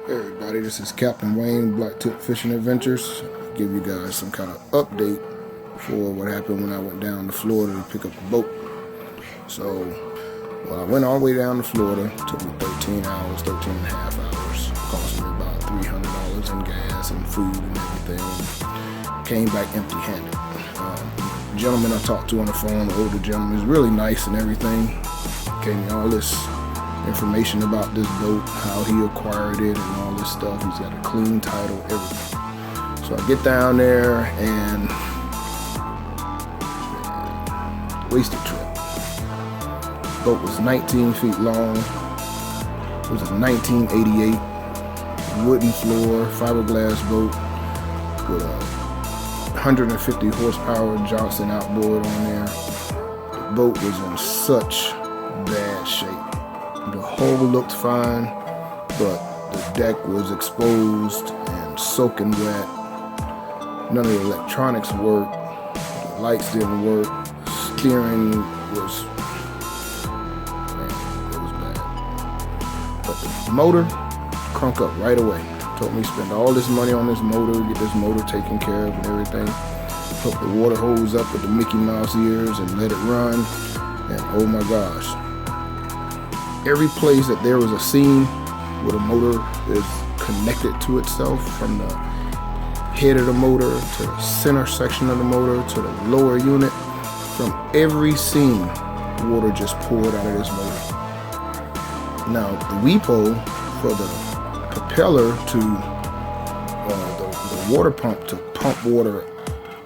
Hey everybody, this is Captain Wayne, Black Tip Fishing Adventures. I'll give you guys some kind of update for what happened when I went down to Florida to pick up the boat. So, I went all the way down to Florida. It took me 13 hours, 13 and a half hours. It cost me about $300 in gas and food and everything. Came back empty-handed. The gentleman I talked to on the phone, the older gentleman, is really nice and everything. Gave me all this information about this boat, how he acquired it and all this stuff. He's got a clean title, everything. So I get down there and wasted trip. Boat was 19 feet long. It was a 1988 wooden floor, fiberglass boat with a 150 horsepower Johnson outboard on there. The boat was in such bad shape. The hull looked fine, but the deck was exposed and soaking wet. None of the electronics worked. The lights didn't work. Steering was, man, it was bad. But the motor crunk up right away. Told me spend all this money on this motor, get this motor taken care of and everything. Hook the water hose up with the Mickey Mouse ears and let it run. And oh my gosh. Every place that there was a seam where the motor is connected to itself, from the head of the motor to the center section of the motor to the lower unit, from every seam, water just poured out of this motor. Now, the weepo for the propeller to the water pump to pump water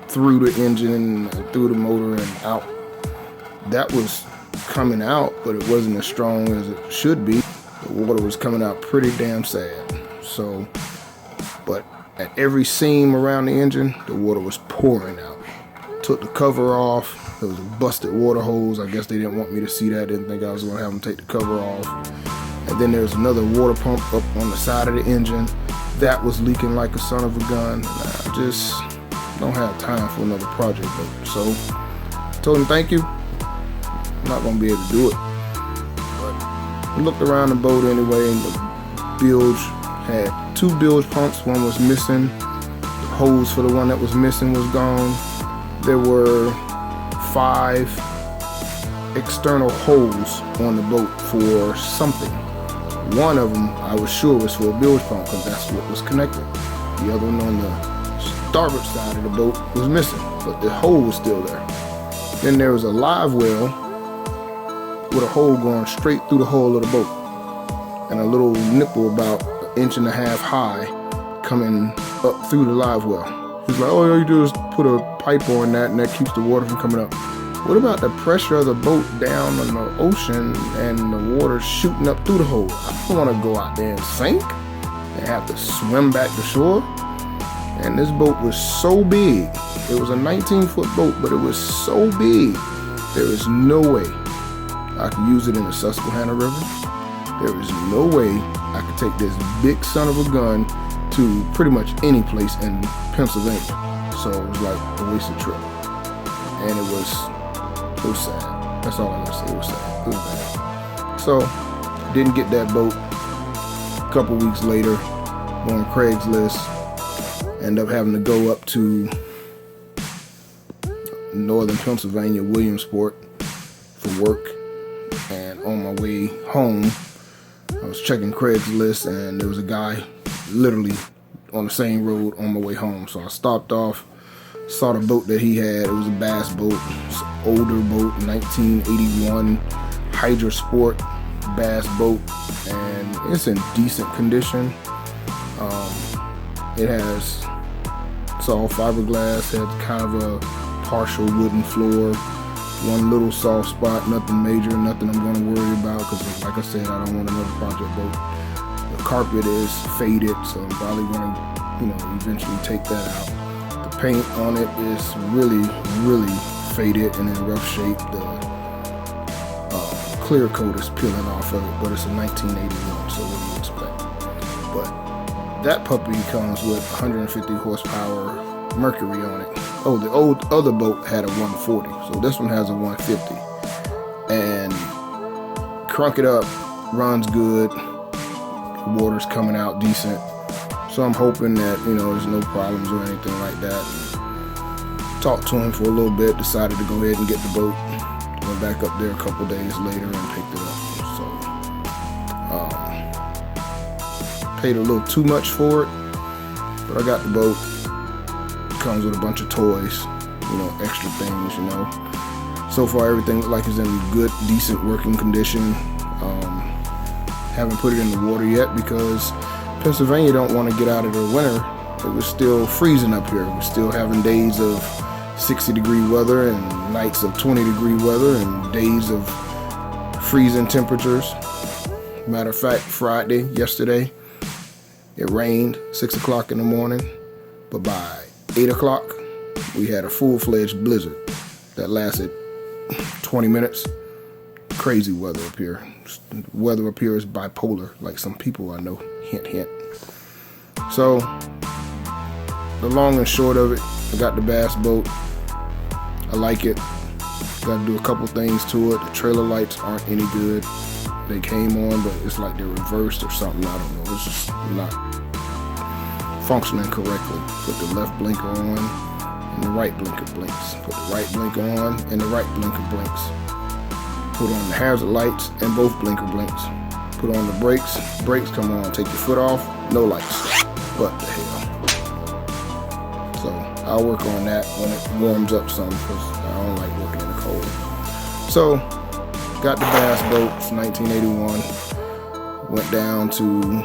through the engine, through the motor and out, that was coming out, but it wasn't as strong as it should be. The water was coming out pretty damn sad. So, but at every seam around the engine, the water was pouring out. Took the cover off. There was a busted water hose. I guess they didn't want me to see that. Didn't think I was going to have them take the cover off. And then there's another water pump up on the side of the engine. That was leaking like a son of a gun. And I just don't have time for another project boat. So, I told him thank you. I'm not going to be able to do it. But I looked around the boat anyway, and the bilge had 2 bilge pumps. One was missing. The hose for the one that was missing was gone. There were 5 external holes on the boat for something. One of them I was sure was for a bilge pump because that's what was connected. The other one on the starboard side of the boat was missing, but the hole was still there. Then there was a live well with a hole going straight through the hull of the boat, and a little nipple about 1.5 inches high coming up through the live well. He's like, all you do is put a pipe on that and that keeps the water from coming up. What about the pressure of the boat down in the ocean and the water shooting up through the hole? I don't want to go out there and sink and have to swim back to shore. And this boat was so big. It was a 19-foot boat, but it was so big. There is no way I could use it in the Susquehanna River. There is no way I could take this big son of a gun to pretty much any place in Pennsylvania. So it was like a wasted trip. And it was sad. That's all I'm gonna say. It was sad. It was bad. So, didn't get that boat. A couple weeks later, on Craigslist, end up having to go up to northern Pennsylvania, Williamsport, for work. And on my way home, I was checking Craigslist, and there was a guy literally on the same road on my way home. So I stopped off, saw the boat that he had. It was a bass boat. It's an older boat, 1981 Hydra Sport bass boat, and it's in decent condition. It's all fiberglass, had kind of a partial wooden floor. One little soft spot, nothing major, nothing I'm going to worry about because, like I said, I don't want another project boat. The carpet is faded, so I'm probably going to, eventually take that out. The paint on it is really, really faded and in rough shape. The clear coat is peeling off of it, but it's a 1981, so what do you expect? But that puppy comes with 150 horsepower Mercury on it. Oh, the old other boat had a 140, so this one has a 150. And crunk it up, runs good, The water's coming out decent. So I'm hoping that, you know, there's no problems or anything like that. Talked to him for a little bit, decided to go ahead and get the boat. Went back up there a couple days later and picked it up. So, paid a little too much for it, but I got the boat. Comes with a bunch of toys, you know, extra things, you know. So far, everything looks like it's in good, decent working condition. Haven't put it in the water yet because Pennsylvania don't want to get out of the winter. It was still freezing up here. We're still having days of 60-degree weather and nights of 20-degree weather and days of freezing temperatures. Matter of fact, Friday, yesterday, it rained 6 o'clock in the morning, but by 8 o'clock, we had a full-fledged blizzard that lasted 20 minutes. Crazy weather up here. The weather up here is bipolar, like some people I know. Hint, hint. So, the long and short of it, I got the bass boat. I like it. Got to do a couple things to it. The trailer lights aren't any good. They came on, but it's like they're reversed or something. I don't know. It's just not functioning correctly. Put the left blinker on and the right blinker blinks. Put the right blinker on and the right blinker blinks. Put on the hazard lights and both blinker blinks. Put on the brakes. Brakes come on. Take your foot off. No lights. What the hell? So I'll work on that when it warms up some because I don't like working in the cold. So got the bass boat. It's 1981. Went down to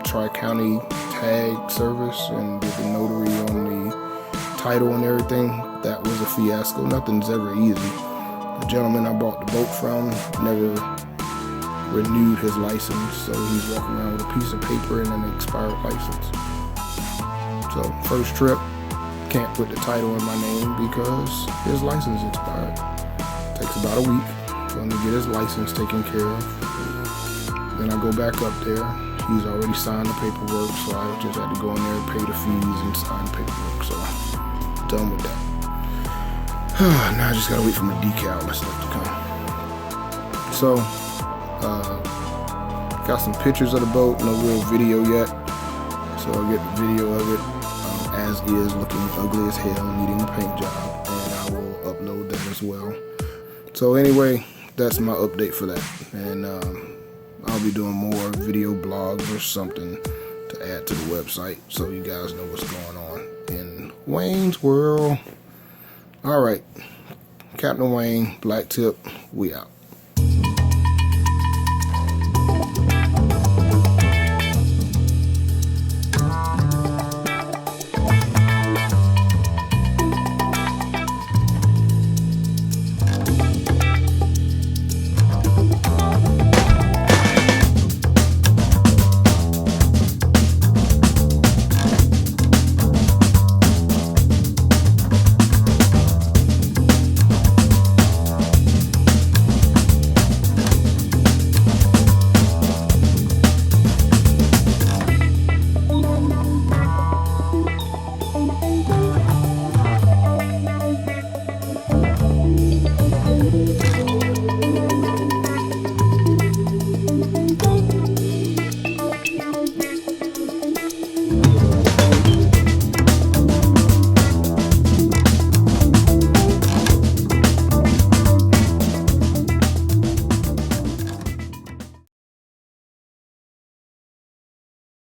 Tri-County Tag Service and did the notary on the title and everything. That was a fiasco. Nothing's ever easy. The gentleman I bought the boat from never renewed his license, so he's walking around with a piece of paper and an expired license. So first trip, can't put the title in my name because his license expired. Takes about a week for him to get his license taken care of. Then I go back up there. He's already signed the paperwork, so I just had to go in there and pay the fees and sign the paperwork. So I'm done with that. Now I just gotta wait for my decal and stuff to come. So, got some pictures of the boat, no real video yet. So I'll get the video of it as is, looking ugly as hell, needing a paint job, and I will upload that as well. So anyway, that's my update for that. And I'll be doing more video blogs or something to add to the website so you guys know what's going on in Wayne's World. All right, Captain Wayne, Black Tip, we out.